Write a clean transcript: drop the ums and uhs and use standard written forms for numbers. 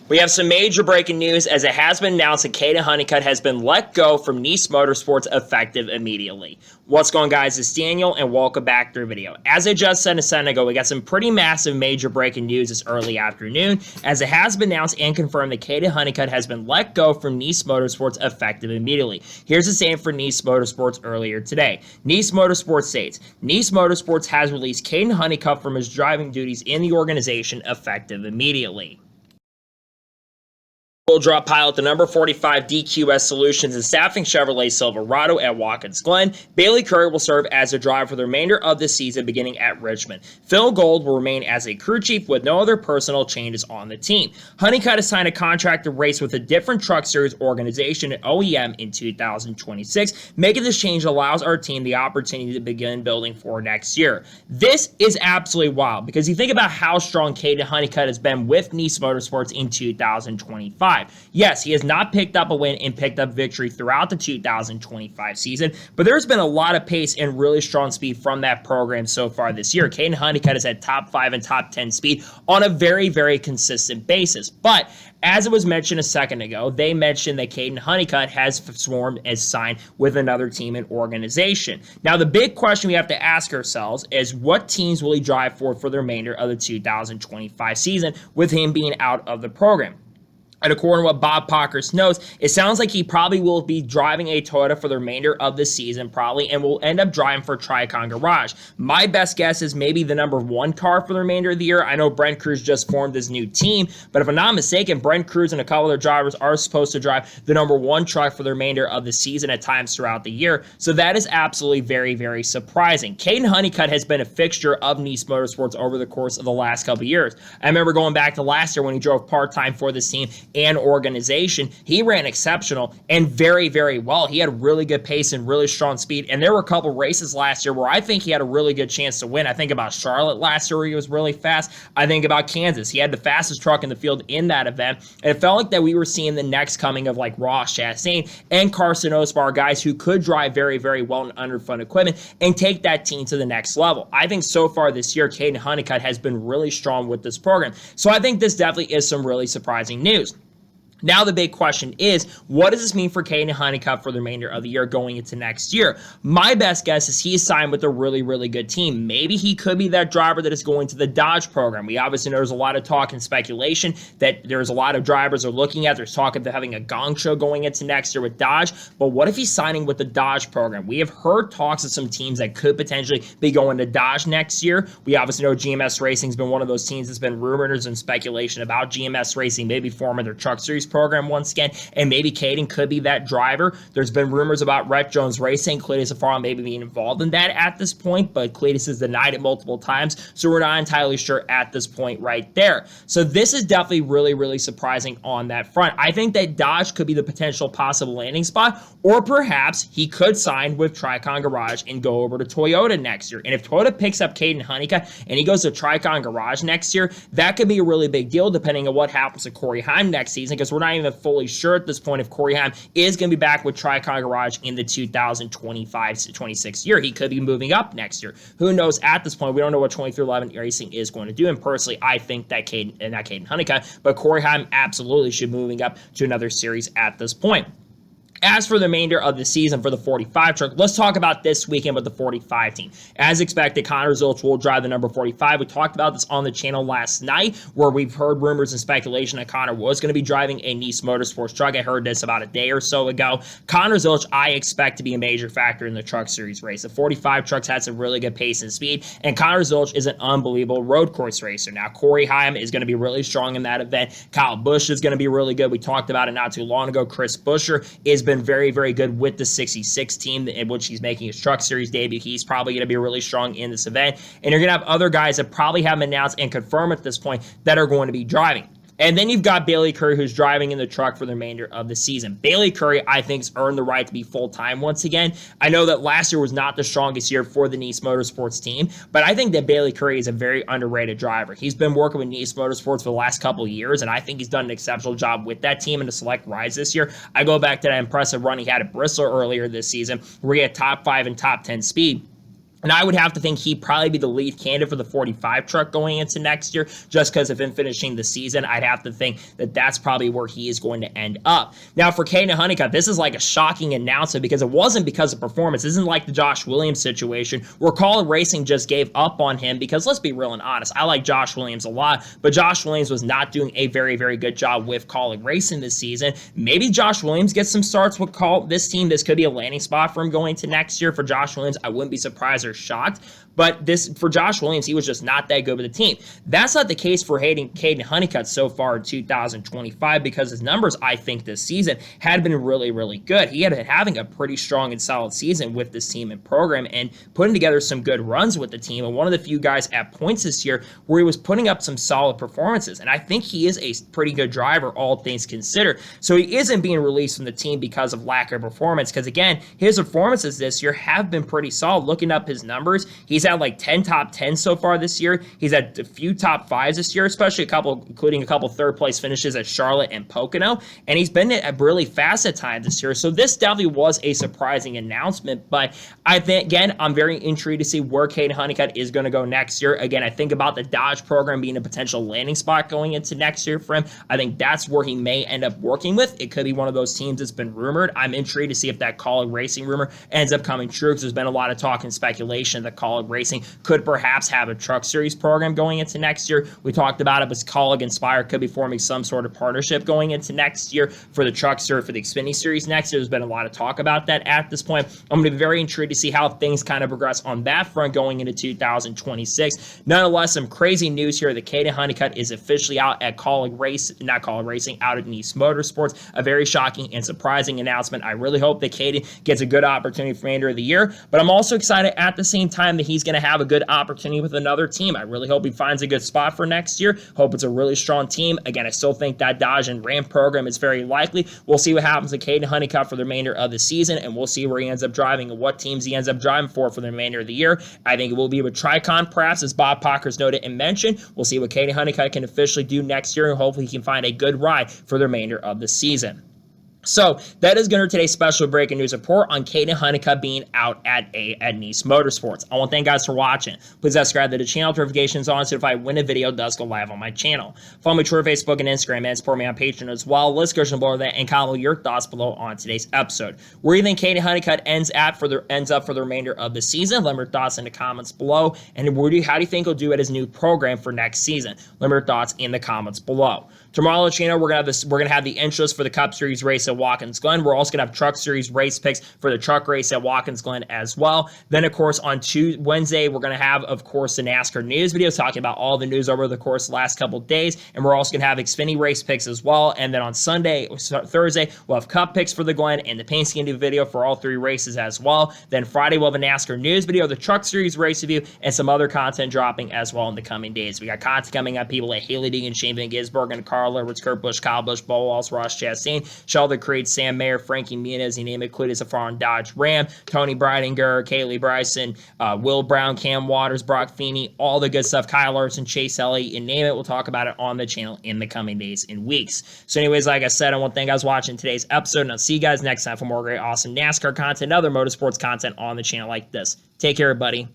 We have some major breaking news as it has been announced that Kaden Honeycutt has been let go from Nice Motorsports effective immediately. What's going on, guys? It's Daniel and welcome back to the video. As I just said a second ago, we got some pretty massive major breaking news this early afternoon as it has been announced and confirmed that Kaden Honeycutt has been let go from Nice Motorsports effective immediately. Here's the same for Nice Motorsports earlier today. Nice Motorsports states, Nice Motorsports has released Kaden Honeycutt from his driving duties in the organization effective immediately. Will drop pilot the number 45 DQS Solutions and staffing Chevrolet Silverado at Watkins Glen. Bailey Curry will serve as a driver for the remainder of the season beginning at Richmond. Phil Gold will remain as a crew chief with no other personnel changes on the team. Honeycutt has signed a contract to race with a different truck series organization at OEM in 2026. Making this change allows our team the opportunity to begin building for next year. This is absolutely wild because you think about how strong Kaden Honeycutt has been with Nice Motorsports in 2025. Yes, he has not picked up a win and picked up victory throughout the 2025 season, but there's been a lot of pace and really strong speed from that program so far this year. Kaden Honeycutt has had top 5 and top 10 speed on a very, very consistent basis. But as it was mentioned a second ago, they mentioned that Kaden Honeycutt has swarmed as signed with another team and organization. Now, the big question we have to ask ourselves is what teams will he drive for the remainder of the 2025 season with him being out of the program? And according to what Bob Pockers knows, it sounds like he probably will be driving a Toyota for the remainder of the season, probably, and will end up driving for Tricon Garage. My best guess is maybe the number 1 car for the remainder of the year. I know Brent Cruz just formed his new team, but if I'm not mistaken, Brent Cruz and a couple other drivers are supposed to drive the number 1 truck for the remainder of the season at times throughout the year. So that is absolutely very, very surprising. Kaden Honeycutt has been a fixture of Nice Motorsports over the course of the last couple of years. I remember going back to last year when he drove part-time for this team and organization. He ran exceptional and very, very well. He had really good pace and really strong speed, and there were a couple races last year where I think he had a really good chance to win. I think about Charlotte last year where he was really fast. I think about Kansas. He had the fastest truck in the field in that event, and it felt like that we were seeing the next coming of like Ross Chastain and Carson Osbar, guys who could drive very, very well in underfund equipment and take that team to the next level. I think so far this year, Kaden Honeycutt has been really strong with this program, so I think this definitely is some really surprising news. Now the big question is, what does this mean for Kaden Honeycutt for the remainder of the year going into next year? My best guess is he's signed with a really, really good team. Maybe he could be that driver that is going to the Dodge program. We obviously know there's a lot of talk and speculation that there's a lot of drivers are looking at. There's talk of having a gong show going into next year with Dodge, but what if he's signing with the Dodge program? We have heard talks of some teams that could potentially be going to Dodge next year. We obviously know GMS Racing has been one of those teams that's been rumored. There's been speculation about GMS Racing maybe forming their truck series program once again, and maybe Kaden could be that driver. There's been rumors about Rhett Jones Racing, Cletus Afaro maybe being involved in that at this point, but Cletus has denied it multiple times, so we're not entirely sure at this point right there. So this is definitely really, really surprising on that front. I think that Dodge could be the potential possible landing spot, or perhaps he could sign with Tricon Garage and go over to Toyota next year. And if Toyota picks up Kaden Honeycutt and he goes to Tricon Garage next year, that could be a really big deal depending on what happens to Corey Heim next season, because we're not even fully sure at this point if Corey Heim is going to be back with Tricon Garage in the 2025-26 year. He could be moving up next year. Who knows at this point? We don't know what 2311 Racing is going to do, and personally, I think that not Kaden Honeycutt, but Corey Heim absolutely should be moving up to another series at this point. As for the remainder of the season for the 45 truck, let's talk about this weekend with the 45 team. As expected, Connor Zilch will drive the number 45. We talked about this on the channel last night where we've heard rumors and speculation that Connor was going to be driving a Nice Motorsports truck. I heard this about a day or so ago. Connor Zilch, I expect to be a major factor in the truck series race. The 45 trucks had some really good pace and speed, and Connor Zilch is an unbelievable road course racer. Now, Corey Heim is going to be really strong in that event. Kyle Busch is going to be really good. We talked about it not too long ago. Chris Buescher is been very, very good with the 66 team in which he's making his truck series debut. He's probably going to be really strong in this event. And you're going to have other guys that probably haven't announced and confirmed at this point that are going to be driving. And then you've got Bailey Curry, who's driving in the truck for the remainder of the season. Bailey Curry, I think, has earned the right to be full-time once again. I know that last year was not the strongest year for the Nice Motorsports team, but I think that Bailey Curry is a very underrated driver. He's been working with Nice Motorsports for the last couple of years, and I think he's done an exceptional job with that team in the select rides this year. I go back to that impressive run he had at Bristol earlier this season, where he had top 5 and top 10 speed. And I would have to think he'd probably be the lead candidate for the 45 truck going into next year, just because of him finishing the season. I'd have to think that that's probably where he is going to end up. Now, for Kaden Honeycutt, this is like a shocking announcement because it wasn't because of performance. This isn't like the Josh Williams situation where Kaulig Racing just gave up on him because, let's be real and honest, I like Josh Williams a lot, but Josh Williams was not doing a very, very good job with Kaulig Racing this season. Maybe Josh Williams gets some starts with this team. This could be a landing spot for him going to next year. For Josh Williams, I wouldn't be surprised or shocked. But for Josh Williams, he was just not that good with the team. That's not the case for Kaden Honeycutt so far in 2025 because his numbers, I think, this season had been really, really good. He had been having a pretty strong and solid season with this team and program and putting together some good runs with the team. And one of the few guys at points this year where he was putting up some solid performances. And I think he is a pretty good driver, all things considered. So he isn't being released from the team because of lack of performance. Because again, his performances this year have been pretty solid. Looking up his numbers, he's had like 10 top 10s so far this year. He's had a few top 5s this year, especially including a couple third place finishes at Charlotte and Pocono. And he's been really fast at times this year. So this definitely was a surprising announcement. But I think, again, I'm very intrigued to see where Kaden Honeycutt is going to go next year. Again, I think about the Dodge program being a potential landing spot going into next year for him. I think that's where he may end up working with. It could be one of those teams that's been rumored. I'm intrigued to see if that Kaulig Racing rumor ends up coming true because there's been a lot of talk and speculation that Kaulig Racing could perhaps have a truck series program going into next year. We talked about it, but Kaulig and Spire could be forming some sort of partnership going into next year for the truck series, for the Xfinity series next year. There's been a lot of talk about that at this point. I'm going to be very intrigued to see how things kind of progress on that front going into 2026. Nonetheless, some crazy news here that Kaden Honeycutt is officially out at out at NASCAR Motorsports. A very shocking and surprising announcement. I really hope that Kaden gets a good opportunity for remainder of the year, but I'm also excited at the same time that he's going to have a good opportunity with another team. I really hope he finds a good spot for next year. Hope it's a really strong team. Again, I still think that Dodge and Ram program is very likely. We'll see what happens to Kaden Honeycutt for the remainder of the season, and we'll see where he ends up driving and what teams he ends up driving for the remainder of the year. I think it will be with Tricon, perhaps, as Bob Pockers noted and mentioned. We'll see what Kaden Honeycutt can officially do next year, and hopefully he can find a good ride for the remainder of the season. So that is going to be today's special breaking news report on Kaden Honeycutt being out at NASCAR Motorsports. I want to thank you guys for watching. Please subscribe to the channel, notifications on, so if I win a video, it does go live on my channel. Follow me on Twitter, Facebook, and Instagram, and support me on Patreon as well. Let's go below that and comment your thoughts below on today's episode. Where do you think Kaden Honeycutt ends up for the remainder of the season? Let me know your thoughts in the comments below. And how do you think he'll do at his new program for next season? Let me know your thoughts in the comments below. Tomorrow on the channel, we're gonna have the intros for the Cup Series race at Watkins Glen. We're also gonna have Truck Series race picks for the truck race at Watkins Glen as well. Then, of course, on Wednesday, we're gonna have, of course, the NASCAR news video talking about all the news over the course of the last couple of days, and we're also gonna have Xfinity race picks as well. And then on Thursday, we'll have Cup picks for the Glen and the paint skin video for all 3 races as well. Then Friday, we'll have a NASCAR news video, the Truck Series race review, and some other content dropping as well in the coming days. We got content coming up, people like Haley Deegan, Shane Van Gisbergen, and Carl Edwards, Kurt Busch, Kyle Busch, Bo Walsh, Ross Chastain, Sheldon Creed, Sam Mayer, Frankie Muniz, you name it, Cletus Safar, Dodge Ram, Tony Breidinger, Kaylee Bryson, Will Brown, Cam Waters, Brock Feeney, all the good stuff, Kyle Larson, Chase Elliott, you name it. We'll talk about it on the channel in the coming days and weeks. So anyways, like I said, I want to thank you guys for watching today's episode, and I'll see you guys next time for more great, awesome NASCAR content and other motorsports content on the channel like this. Take care, everybody.